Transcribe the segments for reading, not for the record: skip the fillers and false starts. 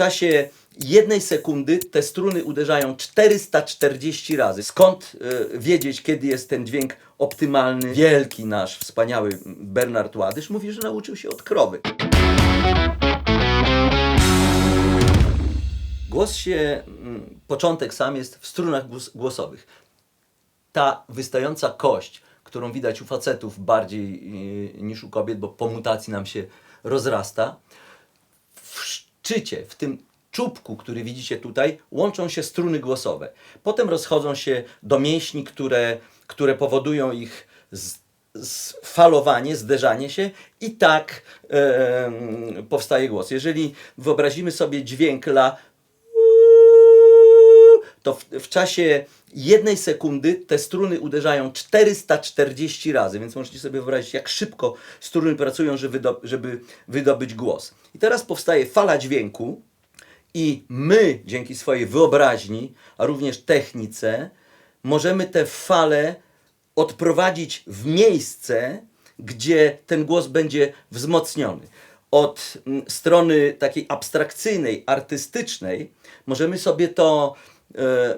czasie jednej sekundy te struny uderzają 440 razy. Skąd wiedzieć, kiedy jest ten dźwięk optymalny? Wielki nasz, wspaniały Bernard Ładysz mówi, że nauczył się od krowy. Głos się, początek sam jest w strunach głosowych. Ta wystająca kość, którą widać u facetów bardziej niż u kobiet, bo po mutacji nam się rozrasta, w szczycie, w tym czubku, który widzicie tutaj, łączą się struny głosowe. Potem rozchodzą się do mięśni, które powodują ich falowanie, zderzanie się i tak powstaje głos. Jeżeli wyobrazimy sobie dźwięk la, to w czasie jednej sekundy te struny uderzają 440 razy, więc możecie sobie wyobrazić, jak szybko struny pracują, żeby wydobyć głos. I teraz powstaje fala dźwięku i my, dzięki swojej wyobraźni, a również technice, możemy tę falę odprowadzić w miejsce, gdzie ten głos będzie wzmocniony. Od strony takiej abstrakcyjnej, artystycznej, możemy sobie to,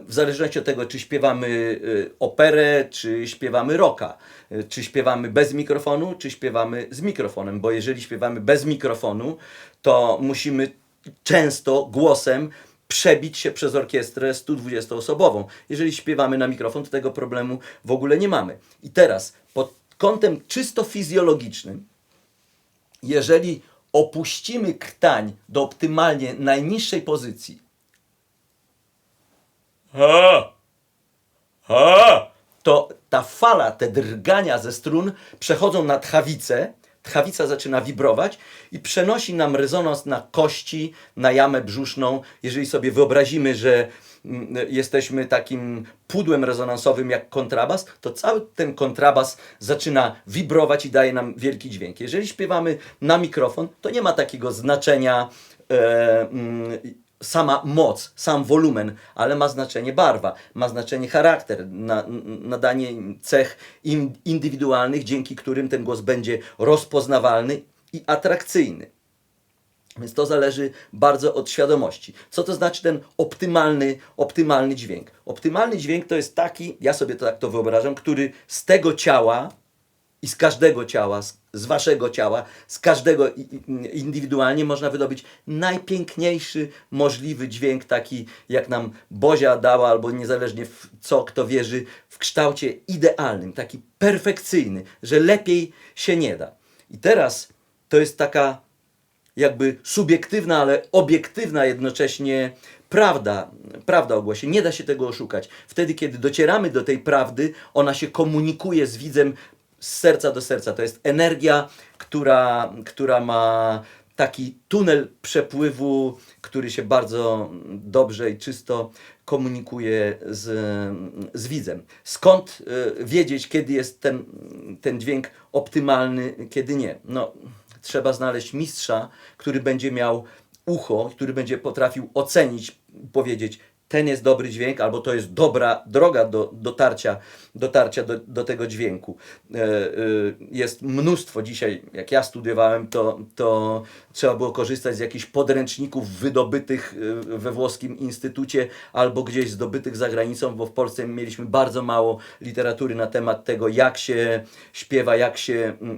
w zależności od tego, czy śpiewamy operę, czy śpiewamy rocka, czy śpiewamy bez mikrofonu, czy śpiewamy z mikrofonem, bo jeżeli śpiewamy bez mikrofonu, to musimy często głosem przebić się przez orkiestrę 120-osobową. Jeżeli śpiewamy na mikrofon, to tego problemu w ogóle nie mamy. I teraz, pod kątem czysto fizjologicznym, jeżeli opuścimy krtań do optymalnie najniższej pozycji, to ta fala, te drgania ze strun przechodzą na tchawicę, tchawica zaczyna wibrować i przenosi nam rezonans na kości, na jamę brzuszną. Jeżeli sobie wyobrazimy, że jesteśmy takim pudłem rezonansowym jak kontrabas, to cały ten kontrabas zaczyna wibrować i daje nam wielki dźwięk. Jeżeli śpiewamy na mikrofon, to nie ma takiego znaczenia sama moc, sam wolumen, ale ma znaczenie barwa, ma znaczenie charakter, nadanie cech indywidualnych, dzięki którym ten głos będzie rozpoznawalny i atrakcyjny. Więc to zależy bardzo od świadomości. Co to znaczy ten optymalny dźwięk? Optymalny dźwięk to jest taki, ja sobie to tak to wyobrażam, który z tego ciała i z każdego ciała, z waszego ciała, z każdego indywidualnie można wydobyć najpiękniejszy możliwy dźwięk, taki jak nam Bozia dała, albo niezależnie w co kto wierzy, w kształcie idealnym, taki perfekcyjny, że lepiej się nie da. I teraz to jest taka jakby subiektywna, ale obiektywna jednocześnie prawda o głosie. Nie da się tego oszukać. Wtedy, kiedy docieramy do tej prawdy, ona się komunikuje z widzem z serca do serca. To jest energia, która ma taki tunel przepływu, który się bardzo dobrze i czysto komunikuje z widzem. Skąd wiedzieć, kiedy jest ten dźwięk optymalny, kiedy nie? No, trzeba znaleźć mistrza, który będzie miał ucho, który będzie potrafił ocenić, powiedzieć, ten jest dobry dźwięk, albo to jest dobra droga do dotarcia do tego dźwięku. Jest mnóstwo dzisiaj, jak ja studiowałem, to trzeba było korzystać z jakichś podręczników wydobytych we włoskim instytucie albo gdzieś zdobytych za granicą, bo w Polsce mieliśmy bardzo mało literatury na temat tego, jak się śpiewa,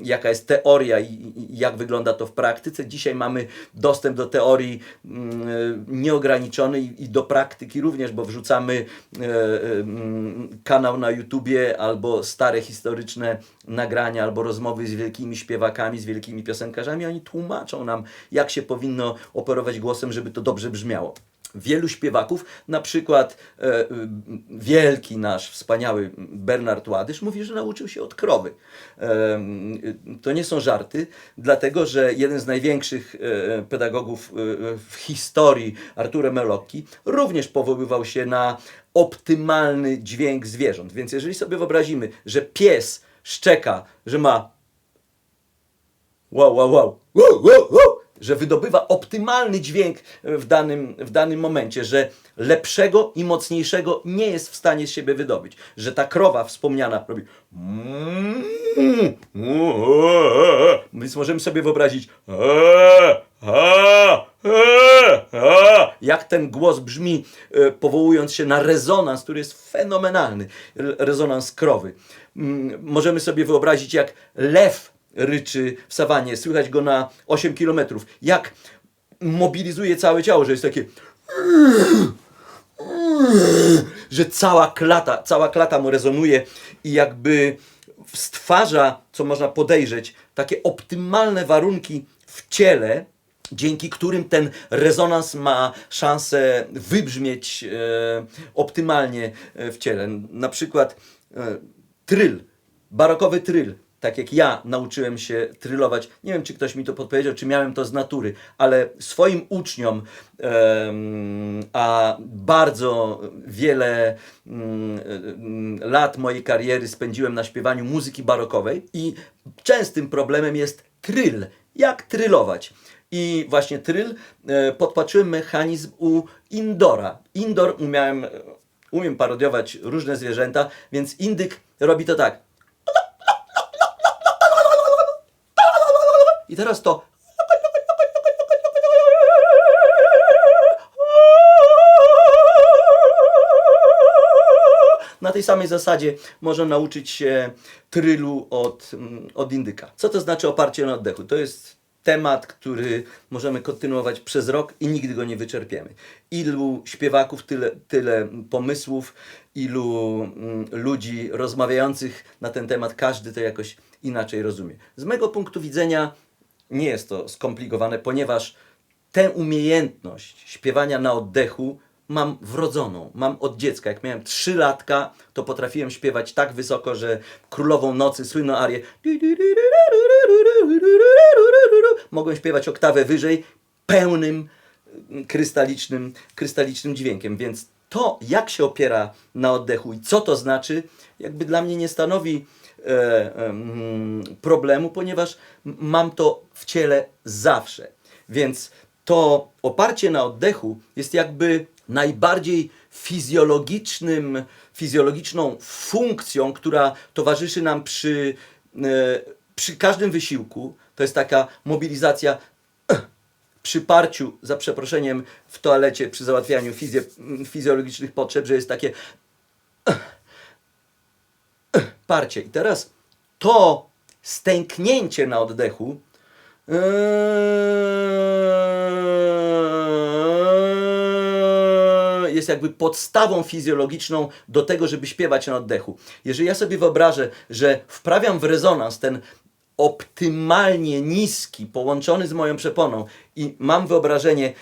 jaka jest teoria i jak wygląda to w praktyce. Dzisiaj mamy dostęp do teorii nieograniczony i do praktyki również, bo wrzucamy kanał na YouTubie albo stare historyczne nagrania, albo rozmowy z wielkimi śpiewakami, z wielkimi piosenkarzami. Oni tłumaczą nam, jak się powinno operować głosem, żeby to dobrze brzmiało. Wielu śpiewaków, na przykład wielki nasz, wspaniały Bernard Ładysz mówi, że nauczył się od krowy. To nie są żarty, dlatego że jeden z największych pedagogów w historii, Arturo Melocchi, również powoływał się na optymalny dźwięk zwierząt. Więc jeżeli sobie wyobrazimy, że pies szczeka, że ma wow, wow, wow, wow, wow, wow, że wydobywa optymalny dźwięk w danym momencie, że lepszego i mocniejszego nie jest w stanie z siebie wydobyć, że ta krowa wspomniana robi więc możemy sobie wyobrazić jak ten głos brzmi, powołując się na rezonans, który jest fenomenalny, rezonans krowy. Możemy sobie wyobrazić, jak lew ryczy w sawannie, słychać go na 8 kilometrów, jak mobilizuje całe ciało, że jest takie, że cała klata mu rezonuje i jakby stwarza, co można podejrzeć, takie optymalne warunki w ciele, dzięki którym ten rezonans ma szansę wybrzmieć optymalnie w ciele. Na przykład tryl, barokowy tryl. Tak jak ja nauczyłem się trylować, nie wiem, czy ktoś mi to podpowiedział, czy miałem to z natury, ale swoim uczniom, a bardzo wiele lat mojej kariery spędziłem na śpiewaniu muzyki barokowej i częstym problemem jest tryl. Jak trylować? I właśnie tryl podpatrzyłem mechanizm u Indora. Indor umiem parodiować różne zwierzęta, więc indyk robi to tak. I teraz to. Na tej samej zasadzie można nauczyć się trylu od indyka. Co to znaczy oparcie na oddechu? To jest temat, który możemy kontynuować przez rok i nigdy go nie wyczerpiemy. Ilu śpiewaków, tyle pomysłów, ilu ludzi rozmawiających na ten temat, każdy to jakoś inaczej rozumie. Z mego punktu widzenia nie jest to skomplikowane, ponieważ tę umiejętność śpiewania na oddechu mam wrodzoną, mam od dziecka. Jak miałem 3 latka, to potrafiłem śpiewać tak wysoko, że Królową Nocy, słynną arię, mogłem śpiewać oktawę wyżej, pełnym, krystalicznym dźwiękiem. Więc to, jak się opiera na oddechu i co to znaczy, jakby dla mnie nie stanowi problemu, ponieważ mam to w ciele zawsze. Więc to oparcie na oddechu jest jakby najbardziej fizjologiczną funkcją, która towarzyszy nam przy każdym wysiłku. To jest taka mobilizacja przy parciu, za przeproszeniem, w toalecie, przy załatwianiu fizjologicznych potrzeb, że jest takie parcie. I teraz to stęknięcie na oddechu jest jakby podstawą fizjologiczną do tego, żeby śpiewać na oddechu. Jeżeli ja sobie wyobrażę, że wprawiam w rezonans ten optymalnie niski, połączony z moją przeponą i mam wyobrażenie,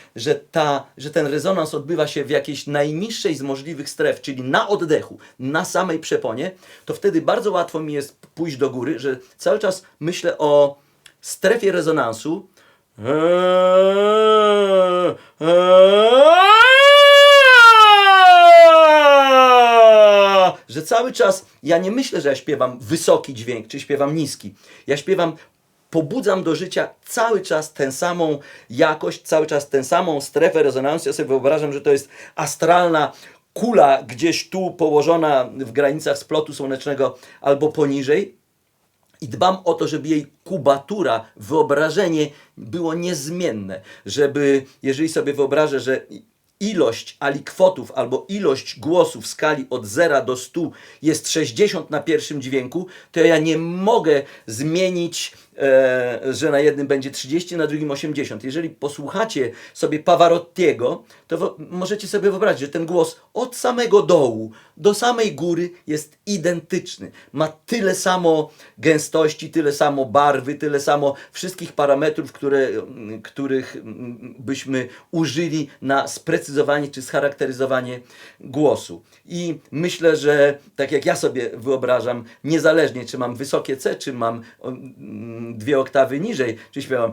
że ten rezonans odbywa się w jakiejś najniższej z możliwych stref, czyli na oddechu, na samej przeponie, to wtedy bardzo łatwo mi jest pójść do góry, że cały czas myślę o strefie rezonansu, że cały czas ja nie myślę, że ja śpiewam wysoki dźwięk, czy śpiewam niski. Ja śpiewam, pobudzam do życia cały czas tę samą jakość, cały czas tę samą strefę rezonansu. Ja sobie wyobrażam, że to jest astralna kula gdzieś tu położona w granicach splotu słonecznego albo poniżej. I dbam o to, żeby jej kubatura, wyobrażenie było niezmienne. Żeby, jeżeli sobie wyobrażę, że ilość alikwotów albo ilość głosów w skali od 0 do 100 jest 60 na pierwszym dźwięku, to ja nie mogę zmienić, że na jednym będzie 30, na drugim 80. Jeżeli posłuchacie sobie Pavarottiego, to możecie sobie wyobrazić, że ten głos od samego dołu do samej góry jest identyczny. Ma tyle samo gęstości, tyle samo barwy, tyle samo wszystkich parametrów, których byśmy użyli na sprecyzowanie czy scharakteryzowanie głosu. I myślę, że tak jak ja sobie wyobrażam, niezależnie czy mam wysokie C, czy mam 2 oktawy niżej, czy śpiewam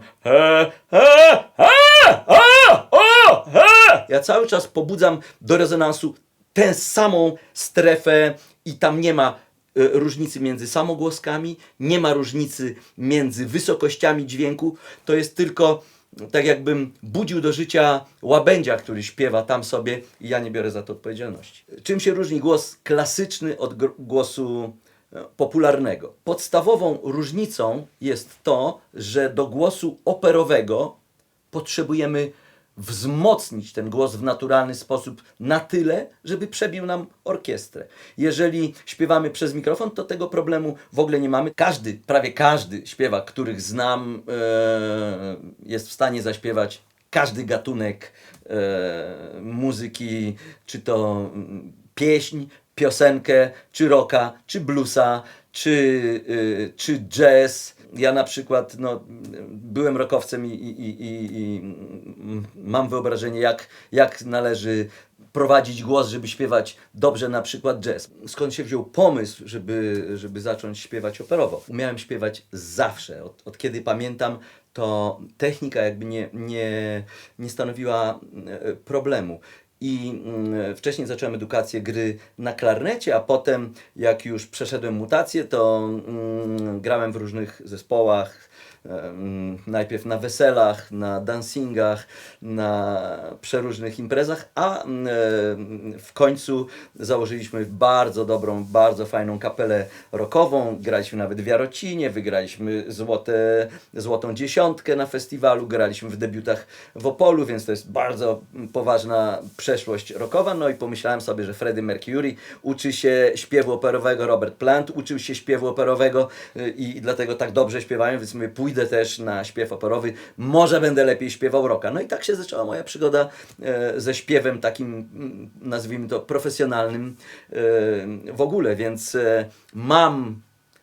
ja cały czas pobudzam do rezonansu tę samą strefę i tam nie ma różnicy między samogłoskami, nie ma różnicy między wysokościami dźwięku. To jest tylko tak jakbym budził do życia łabędzia, który śpiewa tam sobie i ja nie biorę za to odpowiedzialności. Czym się różni głos klasyczny od głosu popularnego? Podstawową różnicą jest to, że do głosu operowego potrzebujemy wzmocnić ten głos w naturalny sposób na tyle, żeby przebił nam orkiestrę. Jeżeli śpiewamy przez mikrofon, to tego problemu w ogóle nie mamy. Prawie każdy śpiewak, których znam, jest w stanie zaśpiewać każdy gatunek muzyki, czy to pieśń, piosenkę, czy rocka, czy bluesa, czy jazz. Ja na przykład byłem rockowcem i mam wyobrażenie, jak należy prowadzić głos, żeby śpiewać dobrze na przykład jazz. Skąd się wziął pomysł, żeby zacząć śpiewać operowo? Umiałem śpiewać zawsze. Od kiedy pamiętam, to technika jakby nie stanowiła problemu. I wcześniej zacząłem edukację gry na klarnecie, a potem jak już przeszedłem mutację, to grałem w różnych zespołach. Najpierw na weselach, na dancingach, na przeróżnych imprezach, a w końcu założyliśmy bardzo dobrą, bardzo fajną kapelę rockową. Graliśmy nawet w Jarocinie, wygraliśmy złotą dziesiątkę na festiwalu, graliśmy w debiutach w Opolu, więc to jest bardzo poważna przeszłość rockowa. No i pomyślałem sobie, że Freddie Mercury uczy się śpiewu operowego, Robert Plant uczył się śpiewu operowego i dlatego tak dobrze śpiewają, więc my pójdę też na śpiew operowy, może będę lepiej śpiewał rocka. No i tak się zaczęła moja przygoda ze śpiewem takim, nazwijmy to, profesjonalnym w ogóle, więc mam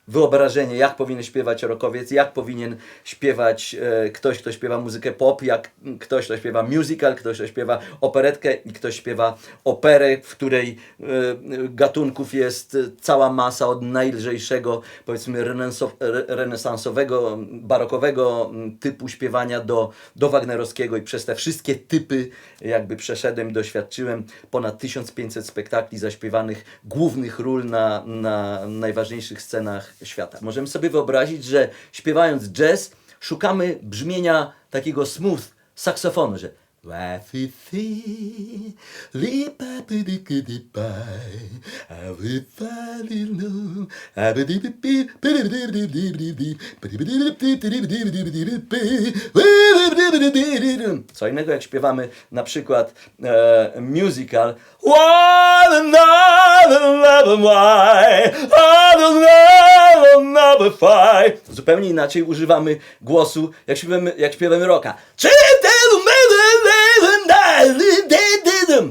wyobrażenie, jak powinien śpiewać rockowiec, jak powinien śpiewać ktoś, kto śpiewa muzykę pop, jak ktoś, kto śpiewa musical, ktoś, kto śpiewa operetkę i ktoś śpiewa operę, w której gatunków jest cała masa, od najlżejszego, powiedzmy, renesansowego, barokowego typu śpiewania do wagnerowskiego i przez te wszystkie typy jakby przeszedłem, doświadczyłem ponad 1500 spektakli zaśpiewanych, głównych ról na najważniejszych scenach świata. Możemy sobie wyobrazić, że śpiewając jazz szukamy brzmienia takiego smooth saksofonu, że co innego jak śpiewamy na przykład musical One another love why another fight. Zupełnie inaczej używamy głosu, jak śpiewamy rocka.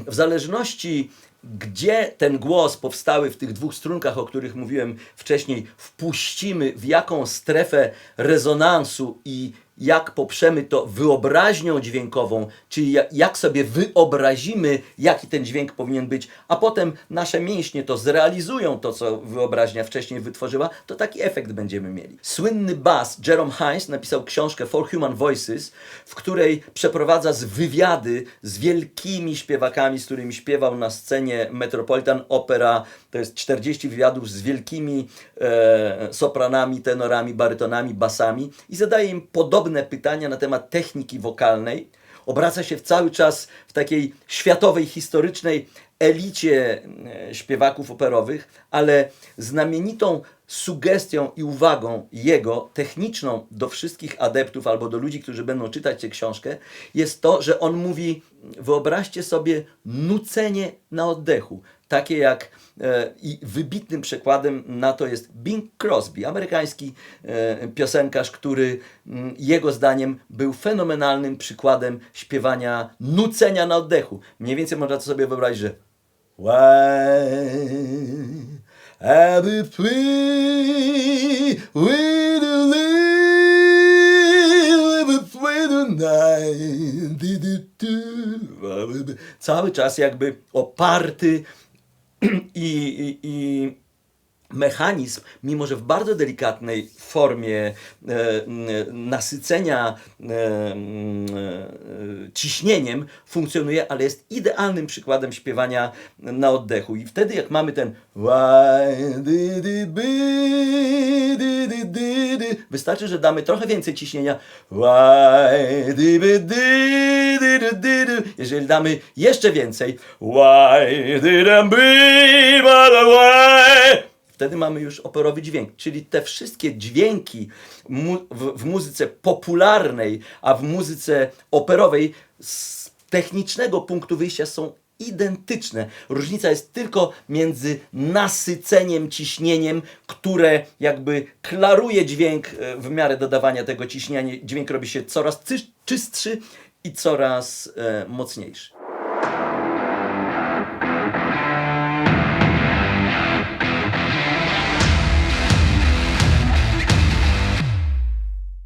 W zależności, gdzie ten głos powstały w tych dwóch strunkach, o których mówiłem wcześniej, wpuścimy w jaką strefę rezonansu i jak poprzemy to wyobraźnią dźwiękową, czyli jak sobie wyobrazimy, jaki ten dźwięk powinien być, a potem nasze mięśnie to zrealizują, to co wyobraźnia wcześniej wytworzyła, to taki efekt będziemy mieli. Słynny bas Jerome Hines napisał książkę For Human Voices, w której przeprowadza wywiady z wielkimi śpiewakami, z którymi śpiewał na scenie Metropolitan Opera. To jest 40 wywiadów z wielkimi sopranami, tenorami, barytonami, basami i zadaje im podobne pytania na temat techniki wokalnej. Obraca się cały czas w takiej światowej, historycznej elicie śpiewaków operowych, ale znamienitą sugestią i uwagą jego, techniczną do wszystkich adeptów albo do ludzi, którzy będą czytać tę książkę, jest to, że on mówi, wyobraźcie sobie nucenie na oddechu. Takie jak i wybitnym przykładem na to jest Bing Crosby, amerykański piosenkarz, który jego zdaniem był fenomenalnym przykładem śpiewania nucenia na oddechu. Mniej więcej można to sobie wyobrazić, że I'll be free with you tonight. Cały czas jakby oparty i mechanizm, mimo że w bardzo delikatnej formie nasycenia ciśnieniem funkcjonuje, ale jest idealnym przykładem śpiewania na oddechu. I wtedy jak mamy ten wystarczy, że damy trochę więcej ciśnienia. Jeżeli damy jeszcze więcej, wtedy mamy już operowy dźwięk, czyli te wszystkie dźwięki w muzyce popularnej, a w muzyce operowej technicznego punktu wyjścia są identyczne. Różnica jest tylko między nasyceniem ciśnieniem, które jakby klaruje dźwięk w miarę dodawania tego ciśnienia. Dźwięk robi się coraz czystszy i coraz mocniejszy.